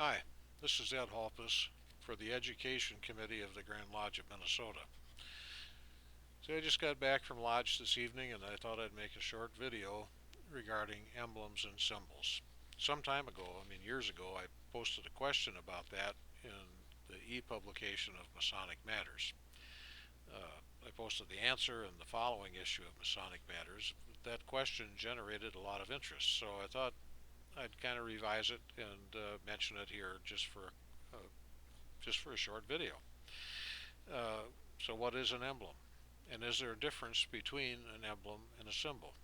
Hi, this is Ed Halpus for the Education Committee of the Grand Lodge of Minnesota. So I just got back from Lodge this evening and I thought I'd make a short video regarding emblems and symbols. Some time ago, years ago, I posted a question about that in the e-publication of Masonic Matters. I posted the answer in the following issue of Masonic Matters. That question generated a lot of interest, so I thought I'd kind of revise it and mention it here just for a short video. So what is an emblem? And is there a difference between an emblem and a symbol?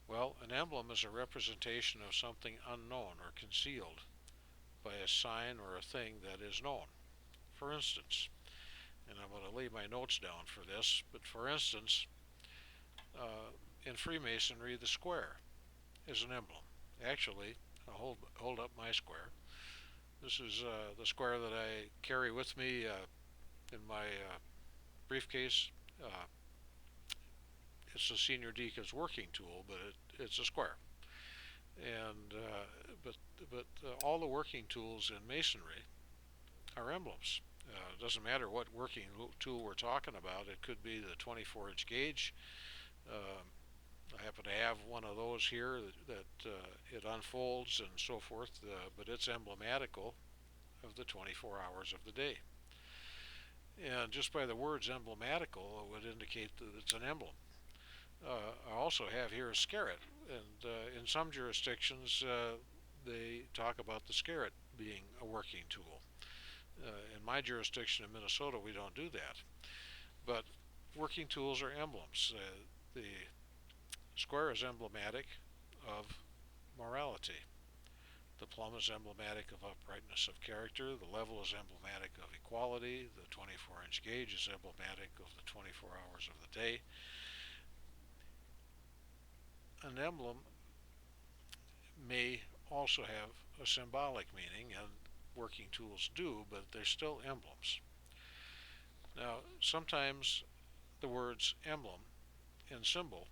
Well, an emblem is a representation of something unknown or concealed by a sign or a thing that is known. For instance, and I'm going to lay my notes down for this, but for instance, in Freemasonry, the square is an emblem. Actually, I'll hold up my square. This is the square that I carry with me in my briefcase. Uh, it's a senior deacon's working tool, but it's a square. And but all the working tools in masonry are emblems. It doesn't matter what working tool we're talking about. It could be the 24-inch gauge. I happen to have one of those here that it unfolds and so forth, but it's emblematical of the 24 hours of the day. And just by the words emblematical, it would indicate that it's an emblem. I also have here a scarret, and in some jurisdictions they talk about the scarret being a working tool. In my jurisdiction in Minnesota, we don't do that. But working tools are emblems. The square is emblematic of morality. The plum is emblematic of uprightness of character. The level is emblematic of equality. The 24-inch gauge is emblematic of the 24 hours of the day. An emblem may also have a symbolic meaning, and working tools do, but they're still emblems. Now, sometimes the words emblem and symbol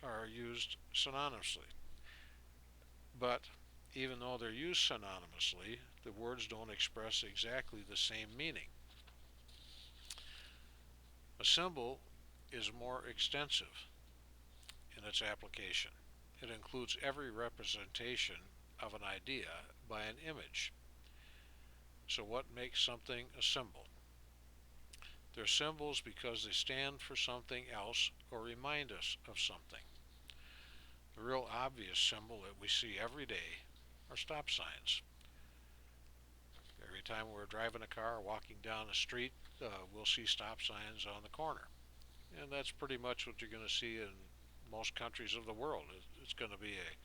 are used synonymously, but even though they're used synonymously, the words don't express exactly the same meaning. A symbol is more extensive in its application. It includes every representation of an idea by an image. So what makes something a symbol? They're symbols because they stand for something else or remind us of something. The real obvious symbol that we see every day are stop signs. Every time we're driving a car or walking down the street, we'll see stop signs on the corner. And that's pretty much what you're going to see in most countries of the world. It's going to be a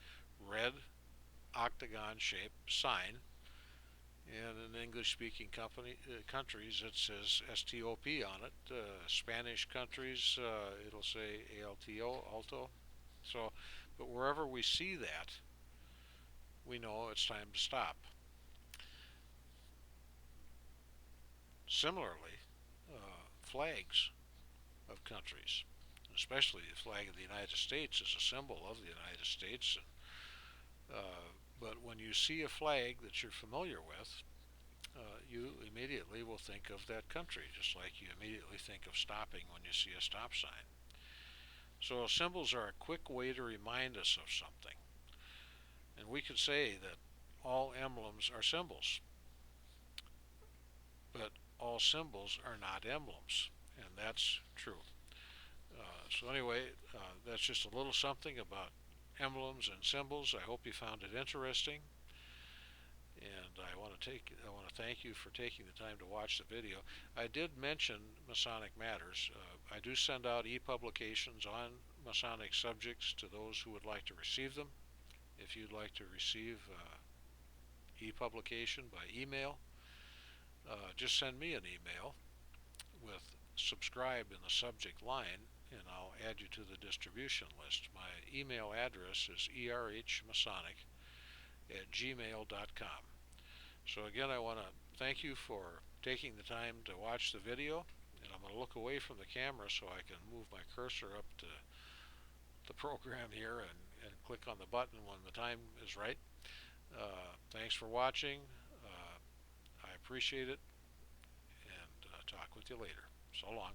red octagon shaped sign, and in English speaking countries it says STOP on it. Spanish countries it'll say ALTO, alto. So, but wherever we see that, we know it's time to stop. Similarly, flags of countries, especially the flag of the United States, is a symbol of the United States. But when you see a flag that you're familiar with, you immediately will think of that country, just like you immediately think of stopping when you see a stop sign. So symbols are a quick way to remind us of something. And we could say that all emblems are symbols, but all symbols are not emblems, and that's true. So anyway, that's just a little something about emblems and symbols. I hope you found it interesting, and I want to thank you for taking the time to watch the video. I did mention Masonic Matters. I do send out e-publications on Masonic subjects to those who would like to receive them. If you'd like to receive e-publication by email, just send me an email with subscribe in the subject line, and I'll add you to the distribution list. My email address is erhmasonic@gmail.com. So again, I want to thank you for taking the time to watch the video, and I'm going to look away from the camera so I can move my cursor up to the program here and click on the button when the time is right. Thanks Thanks for watching. I appreciate it, and talk with you later. So long.